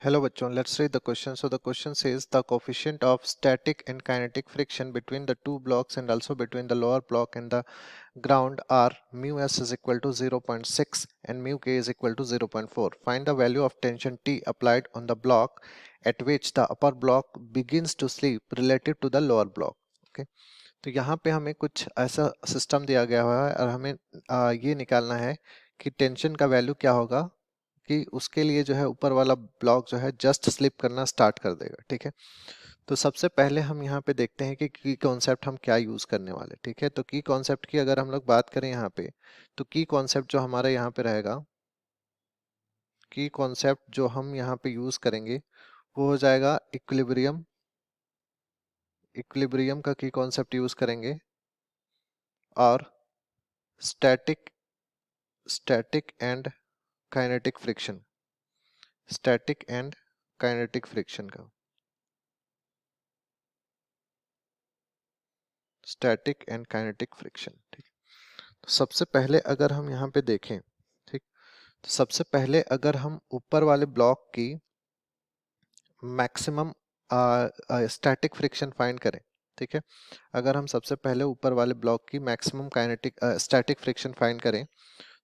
Hello bachon, let's read the question. So the question says the coefficient of static and kinetic friction between the two blocks and also between the lower block and the ground are mu s is equal to 0.6 and mu k is equal to 0.4. Find the value of tension T applied on the block at which the upper block begins to slip relative to the lower block. Okay. तो यहाँ पे हमें कुछ ऐसा system दिया गया हुआ है और हमें ये निकालना है कि टेंशन का वैल्यू क्या होगा कि उसके लिए जो है ऊपर वाला ब्लॉक जो है जस्ट स्लिप करना स्टार्ट कर देगा। ठीक है, तो सबसे पहले हम यहाँ पे देखते हैं कि की कॉन्सेप्ट हम क्या यूज करने वाले। ठीक है, तो की कॉन्सेप्ट की अगर हम लोग बात करें यहाँ पे, तो की कॉन्सेप्ट जो हमारे यहाँ पे रहेगा, की कॉन्सेप्ट जो हम यहाँ पे यूज करेंगे वो हो जाएगा इक्विलिब्रियम। इक्विलिब्रियम का की कॉन्सेप्ट यूज करेंगे और static static and kinetic friction, static and kinetic friction का, स्टैटिक एंड काइनेटिक फ्रिक्शन। ठीक, तो सबसे पहले अगर हम यहाँ पे देखें, ठीक, तो सबसे पहले अगर हम ऊपर वाले ब्लॉक की मैक्सिमम स्टैटिक फ्रिक्शन फाइंड करें, ठीक है, अगर हम सबसे पहले ऊपर वाले ब्लॉक की maximum kinetic static friction find करें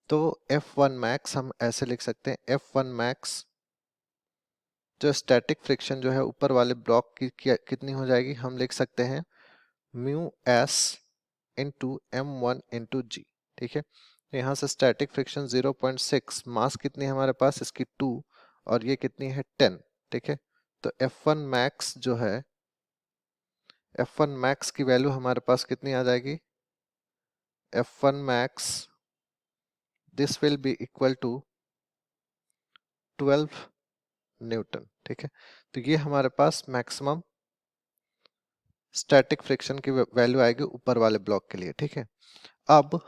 तो F1 मैक्स हम ऐसे लिख सकते हैं, F1 मैक्स जो स्टैटिक फ्रिक्शन जो है ऊपर वाले ब्लॉक की कितनी हो जाएगी, हम लिख सकते हैं mu s into M1 into g. ठीक है, तो यहाँ से स्टैटिक फ्रिक्शन 0.6, मास कितनी है हमारे पास इसकी 2 और ये कितनी है 10। ठीक है, तो F1 मैक्स जो है, F1 मैक्स की वैल्यू हमारे पास कितनी आ जाएगी, F1 max this will be equal to 12 newton. ठीक है, तो ये हमारे पास मैक्सिमम स्टैटिक फ्रिक्शन की वैल्यू आएगी ऊपर वाले ब्लॉक के लिए। ठीक है, अब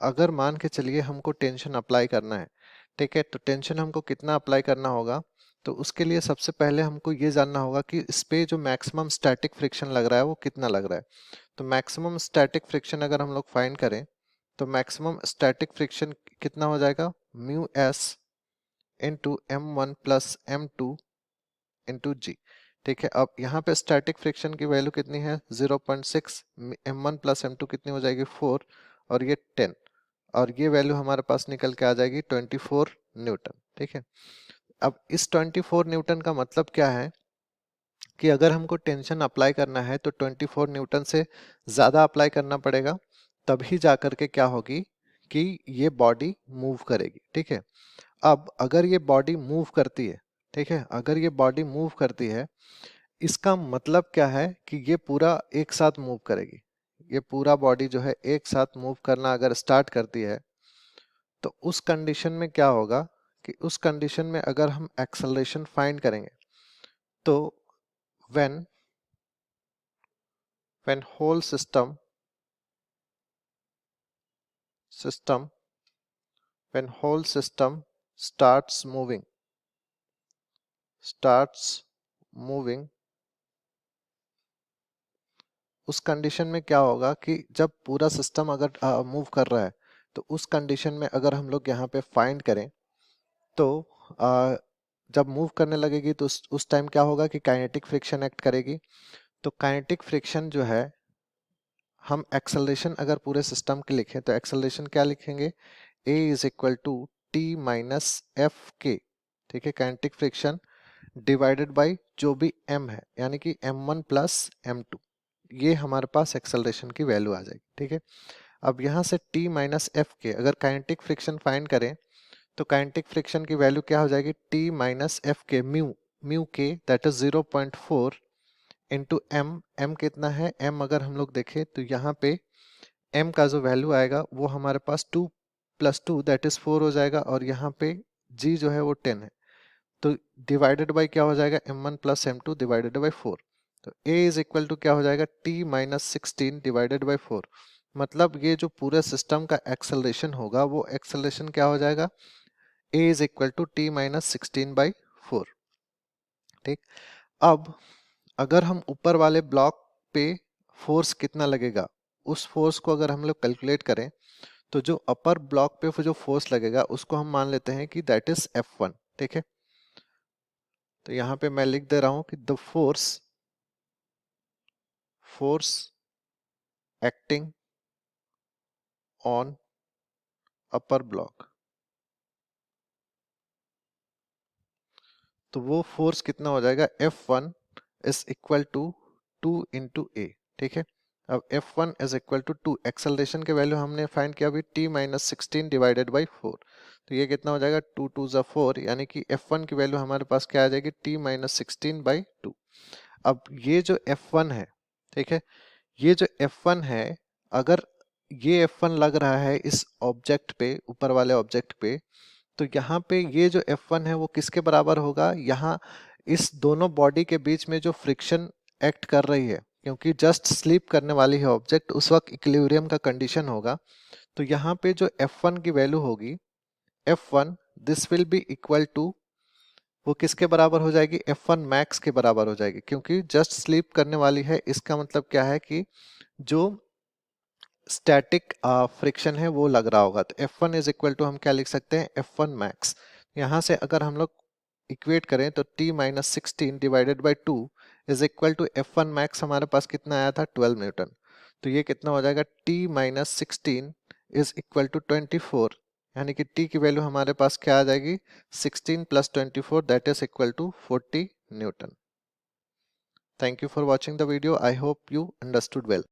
अगर मान के चलिए हमको टेंशन अप्लाई करना है, ठीक है, तो टेंशन हमको कितना अप्लाई करना होगा, तो उसके लिए सबसे पहले हमको ये जानना होगा कि इस पे जो मैक्सिमम स्टैटिक फ्रिक्शन लग रहा है वो कितना लग रहा है। तो मैक्सिमम स्टैटिक फ्रिक्शन अगर हम लोग फाइंड करें तो मैक्सिमम स्टैटिक फ्रिक्शन कितना हो जाएगा, mu s into M1 plus M2 into g. ठीक है, अब यहाँ पे स्टैटिक फ्रिक्शन की वैल्यू कितनी है 0.6, M1 प्लस M2 कितनी हो जाएगी 4 और ये 10 और ये वैल्यू हमारे पास निकल के आ जाएगी 24 न्यूटन। ठीक है, अब इस 24 न्यूटन का मतलब क्या है कि अगर हमको टेंशन अप्लाई करना है तो 24 न्यूटन से ज़्यादा अप्लाई करना पड़ेगा, तभी जा करके क्या होगी कि ये बॉडी मूव करेगी। ठीक है, अब अगर ये बॉडी मूव करती है, ठीक है, अगर ये बॉडी मूव करती है, इसका मतलब क्या है कि ये पूरा एक साथ मूव करेगी। ये पूरा बॉडी जो है एक साथ मूव करना अगर स्टार्ट करती है तो उस कंडीशन में क्या होगा कि उस कंडीशन में अगर हम एक्सेलरेशन फाइंड करेंगे तो when when whole system when whole system starts moving, उस कंडीशन में क्या होगा कि जब पूरा सिस्टम अगर मूव कर रहा है तो उस कंडीशन में अगर हम लोग यहाँ पे फाइंड करें तो जब मूव करने लगेगी तो उस टाइम क्या होगा कि काइनेटिक फ्रिक्शन एक्ट करेगी। तो काइनेटिक फ्रिक्शन जो है, हम एक्सेलरेशन अगर पूरे सिस्टम के लिखें तो एक्सेलरेशन क्या लिखेंगे, A is equal to T minus F के। ठीक है, काइनेटिक फ्रिक्शन डिवाइडेड बाय जो भी m है, यानी कि M1 प्लस M2, ये हमारे पास एक्सेलरेशन की वैल्यू आ जाएगी। ठीक है, अब यहाँ से T माइनस एफ के अगर काइनेटिक फ्रिक्शन फाइंड करें तो काइनेटिक फ्रिक्शन की वैल्यू क्या हो जाएगी, T माइनस एफ के म्यू के दैट इज 0.4 इंटू एम कितना है, m अगर हम लोग देखें तो यहाँ पे m का जो वैल्यू आएगा वो हमारे पास 2 प्लस 2 दैट इज 4 हो जाएगा और यहाँ पे g जो है वो 10 है, तो डिवाइडेड बाई क्या हो जाएगा, m1 plus m2 divided by 4। तो a इज इक्वल टू क्या हो जाएगा, t माइनस 16 डिवाइडेड बाई 4। मतलब ये जो पूरे सिस्टम का एक्सेलरेशन होगा वो एक्सेलरेशन क्या हो जाएगा, a is equal to t minus 16 by 4। ठीक, अब अगर हम ऊपर वाले ब्लॉक पे फोर्स कितना लगेगा उस फोर्स को अगर हम लोग कैलकुलेट करें तो जो अपर ब्लॉक पे जो फोर्स लगेगा उसको हम मान लेते हैं कि दैट इज F1। ठीक है, तो यहाँ पे मैं लिख दे रहा हूँ कि the force acting on upper block, तो वो फोर्स कितना हो जाएगा, F1 is equal to 2 into a. ठीक है, अब F1 is equal to 2, acceleration के वैल्यू हमने फाइंड किया अभी t माइनस 16 डिवाइडेड बाई 4, तो ये कितना हो जाएगा 2 2 ज़ा 4, यानी कि F1 की वैल्यू हमारे पास क्या आ जाएगी, t माइनस 16 बाई 2। अब ये जो F1 है, ठीक है, ये जो F1 है, अगर ये F1 लग रहा है इस ऑब्जेक्ट पे, ऊपर वाले ऑब्जेक्ट पे, तो यहाँ पे ये जो F1 है वो किसके बराबर होगा, यहाँ इस दोनों बॉडी के बीच में जो फ्रिक्शन एक्ट कर रही है, क्योंकि जस्ट स्लिप करने वाली है ऑब्जेक्ट, उस वक्त इक्विलिब्रियम का कंडीशन होगा। तो यहाँ पे जो F1 की वैल्यू होगी, F1 this will be equal to, वो किसके बराबर हो जाएगी, F1 मैक्स के बराबर हो जाएगी, क्योंकि जस्ट स्लिप करने वाली है, इसका मतलब क्या है कि जो स्टैटिक फ्रिक्शन है वो लग रहा होगा। तो F1 इज इक्वल टू हम क्या लिख सकते हैं, F1 मैक्स। यहाँ से अगर हम लोग इक्वेट करें तो t minus 16 divided by 2 is equal to F1 max, हमारे पास कितना आया था, 12 न्यूटन। तो ये कितना हो जाएगा, t minus 16 is equal to 24, यानी कि t की वैल्यू हमारे पास क्या आ जाएगी, 16 plus 24 that is equal to 40 newton. Thank you for watching the video, I hope you understood well.